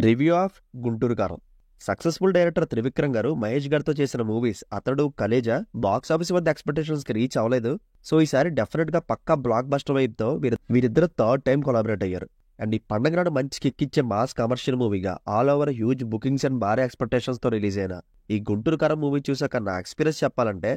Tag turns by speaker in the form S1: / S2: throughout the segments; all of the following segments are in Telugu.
S1: రివ్యూ ఆఫ్ గుంటూరు కారం. సక్సెస్ఫుల్ డైరెక్టర్ త్రివిక్రమ్ గారు మహేష్ గారితో చేసిన movies Athadu, Khaleja box office వద్ద ఎక్స్పెక్టేషన్స్ కి రీచ్ అవ్వలేదు. సో ఈసారి డెఫినెట్ గా పక్కా బ్లాక్ బస్టర్ వైబ్ తో వీరిద్దరు థర్డ్ టైం కొలాబరేట్ అయ్యారు. అండ్ ఈ పండుగ నాడు మంచి కిక్కిచ్చే మాస్ కమర్షియల్ మూవీగా all over huge bookings and భారీ ఎక్స్పెక్టేషన్స్ తో రిలీజ్ అయిన ఈ గుంటూరు కారం మూవీ చూసాక నా ఎక్స్పీరియన్స్ చెప్పాలంటే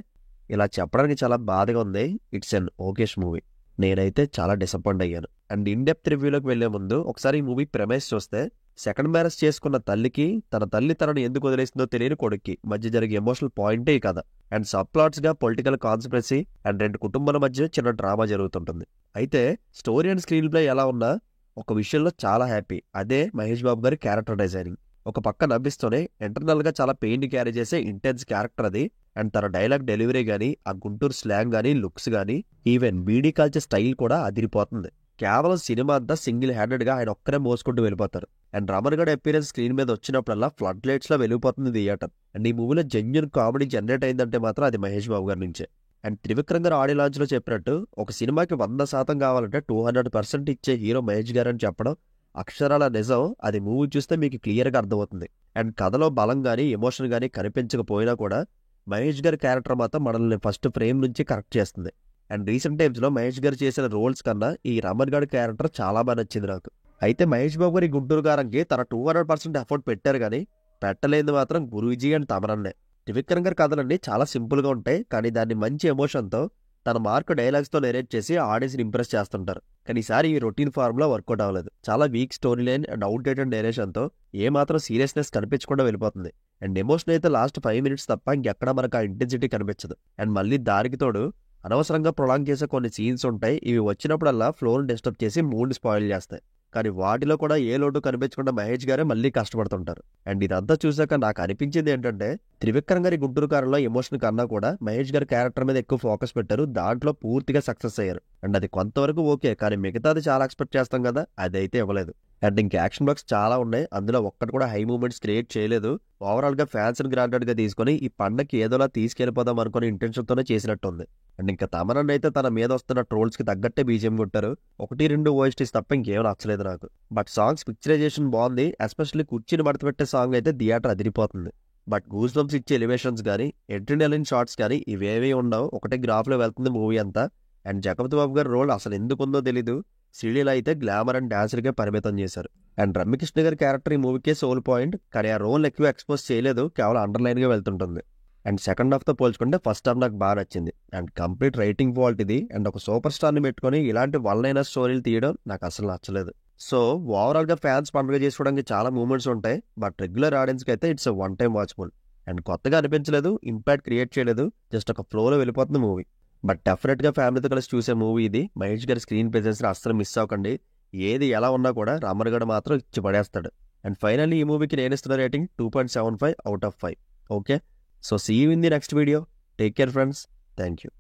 S1: ఇలా చెప్పడానికి చాలా బాధగా ఉంది. It's an okish movie. నేనైతే చాలా డిసప్పాయింట్ అయ్యాను. అండ్ ఇన్ డెప్త్ రివ్యూలోకి వెళ్లే ముందు ఒకసారి ఈ మూవీ ప్రెమైస్ చూస్తే, సెకండ్ మ్యారేజ్ చేసుకున్న తల్లికి తన తల్లి తనను ఎందుకు వదిలేసిందో తెలియని కొడుక్కి మధ్య జరిగే ఎమోషనల్ పాయింటే ఈ కథ. అండ్ సబ్ ప్లాట్స్ గా పొలిటికల్ కాన్స్పిరసీ అండ్ రెండు కుటుంబాల మధ్య చిన్న డ్రామా జరుగుతుంటుంది. అయితే స్టోరీ అండ్ స్క్రీన్ ప్లే ఎలా ఉన్నా ఒక విషయంలో చాలా హ్యాపీ. అదే మహేష్ బాబు గారి క్యారెక్టర్ డిజైనింగ్. ఒక పక్క నవ్విస్తూనే ఇంటర్నల్ గా చాలా పెయిన్ క్యారీ చేసే ఇంటెన్స్ క్యారెక్టర్ అది. అండ్ తన డైలాగ్ డెలివరీ గానీ, ఆ గుంటూరు స్లాంగ్ గానీ, లుక్స్ గానీ, ఈవెన్ బీడీ కాల్చే స్టైల్ కూడా అదిరిపోతుంది. కేవలం సినిమా అంతా సింగిల్ హ్యాండెడ్ గా ఆయన ఒక్కరే మోసుకుంటూ వెళ్ళిపోతారు. అండ్ రమణ్ గడ్ అపీరెన్స్ స్క్రీన్ మీద వచ్చినప్పుడల్లా ఫ్లడ్ లైట్స్ లో వెలిగిపోతుంది థియేటర్. అండ్ ఈ మూవీలో జెన్యున్ కామెడీ జనరేట్ అయిందంటే మాత్రం అది మహేష్ బాబు గారి నుంచే. అండ్ త్రివిక్రమ్ గారు ఆడియో లాంచ్ లో చెప్పినట్టు, ఒక సినిమాకి 100% కావాలంటే 200% ఇచ్చే హీరో మహేష్ గారు అని చెప్పడం అక్షరాల నిజం. అది మూవీ చూస్తే మీకు క్లియర్ గా అర్థమవుతుంది. అండ్ కథలో బలం గానీ, ఎమోషన్ గానీ కనిపించకపోయినా కూడా మహేష్ గారి క్యారెక్టర్ మాత్రం మనల్ని ఫస్ట్ ఫ్రేమ్ నుంచి కరెక్ట్ చేస్తుంది. అండ్ రీసెంట్ టైమ్స్ లో మహేష్ గారు చేసిన రోల్స్ కన్నా ఈ రమణ్ గారి క్యారెక్టర్ చాలా బాగా నచ్చింది నాకు. అయితే మహేష్ బాబు గారి గుంటూరు కారంకి తన 200% ఎఫర్ట్ పెట్టారు కానీ పెట్టలేదు మాత్రం గురూజీ అండ్ తమరన్నే. త్రివిక్రమ్ గారి కథలన్నీ చాలా సింపుల్ గా ఉంటాయి, కానీ దాన్ని మంచి ఎమోషన్తో తన మార్క్ డైలాగ్స్ తో నెరేట్ చేసి ఆడియన్స్ ని ఇంప్రెస్ చేస్తుంటారు. కానీ ఈసారి ఈ రొటీన్ ఫార్ములా వర్కౌట్ అవ్వలేదు. చాలా week story line and out dated narration తో ఏమాత్రం సీరియస్నెస్ కనిపించకుండా వెళ్ళిపోతుంది. అండ్ ఎమోషన్ అయితే లాస్ట్ 5 minutes తప్ప ఇంకెక్కడ మనకు ఆ ఇంటెన్సిటీ కనిపించదు. అండ్ మళ్ళీ దారికి తోడు అనవసరంగా ప్రొలాంగ్ చేసే కొన్ని సీన్స్ ఉంటాయి. ఇవి వచ్చినప్పుడల్లా ఫ్లోని డిస్టర్బ్ చేసి మూడ్ని స్పాయిల్ చేస్తాయి. కానీ వాటిలో కూడా ఏ లోటు కనిపించకుండా మహేష్ గారే మళ్ళీ కష్టపడుతుంటారు. అండ్ ఇదంతా చూసాక నాకు అనిపించింది ఏంటంటే, త్రివిక్రమ్ గారి గుంటూరు కారంలో ఎమోషన్ కన్నా కూడా మహేష్ గారి క్యారెక్టర్ మీద ఎక్కువ ఫోకస్ పెట్టారు. దాంట్లో పూర్తిగా సక్సెస్ అయ్యారు. అండ్ అది కొంతవరకు ఓకే, కానీ మిగతాది చాలా ఎక్స్పెక్ట్ చేస్తాం కదా, అదైతే ఇవ్వలేదు. అండ్ ఇంక యాక్షన్ బ్లాక్స్ చాలా ఉన్నాయి, అందులో ఒక్కటి కూడా హై మూమెంట్స్ క్రియేట్ చేయలేదు. ఓవరాల్ గా ఫ్యాన్స్ గ్రాంటెడ్ గా తీసుకుని ఈ పండగకి ఏదోలా తీసుకెళ్లిపోదాం అనుకునే ఇంటెన్షన్ తోనే చేసినట్టుంది. అండ్ ఇంకా తమరన్ అయితే తన మీద వస్తున్న ట్రోల్స్ కి తగ్గట్టే బీజిఎం కొట్టారు. 1-2 ఓఎస్టీస్ తప్ప ఇంకేం నచ్చలేదు నాకు. బట్ సాంగ్స్ పిక్చరైజేషన్ బాగుంది. ఎస్పెషల్లీ కుర్చీని మడతపెట్టే సాంగ్ అయితే థియేటర్ అదిరిపోతుంది. బట్ గూస్ బంప్స్ ఇచ్చే ఎలివేషన్స్ కానీ, ఎంట్రీనలిన్ షార్ట్స్ కానీ ఇవేవీ ఉండవు. ఒకటే గ్రాఫ్ లో వెళ్తుంది మూవీ అంతా. అండ్ జగపతి బాబు గారి రోల్ అసలు ఎందుకుందో తెలీదు. శ్రీలీల అయితే గ్లామర్ అండ్ డాన్సర్గా పరిమితం చేశారు. అండ్ రమ్యకృష్ణ గారి క్యారెక్టర్ ఈ మూవీకే సోల్ పాయింట్, కానీ ఆ రోల్ ఎక్కువ ఎక్స్పోజ్ చేయలేదు, కేవలం అండర్లైన్ గా వెళ్తుంటుంది. అండ్ సెకండ్ హాఫ్ తో పోల్చుకుంటే ఫస్ట్ హాఫ్ నాకు బాగా నచ్చింది. అండ్ కంప్లీట్ రైటింగ్ ఫాల్ట్ ఇది. అండ్ ఒక సూపర్ స్టార్ ని పెట్టుకుని ఇలాంటి వన్-లైనర్ స్టోరీలు తీయడం నాకు అసలు నచ్చలేదు. సో ఓవరాల్ గా ఫ్యాన్స్ పండుగ చేసుకోవడానికి చాలా మూమెంట్స్ ఉంటాయి, బట్ రెగ్యులర్ ఆడియన్స్ కి అయితే it's one time watchful. And కొత్తగా అనిపించలేదు, ఇంపాక్ట్ క్రియేట్ చేయలేదు, జస్ట్ ఒక ఫ్లోలో వెళ్ళిపోతుంది మూవీ. బట్ డెఫినెట్ గా ఫ్యామిలీతో కలిసి చూసే మూవీ ఇది. మహేష్ గారి స్క్రీన్ ప్రెజెన్స్ అస్సలు మిస్ అవ్వకండి. ఏది ఎలా ఉన్నా కూడా రమణ్ గడ్ మాత్రం ఇచ్చి పడేస్తాడు. అండ్ ఫైనల్లీ ఈ మూవీకి నేను ఇస్తున్న rating 2.75 out of 5. Okay, so see you in the next video. Take care friends. Thank you.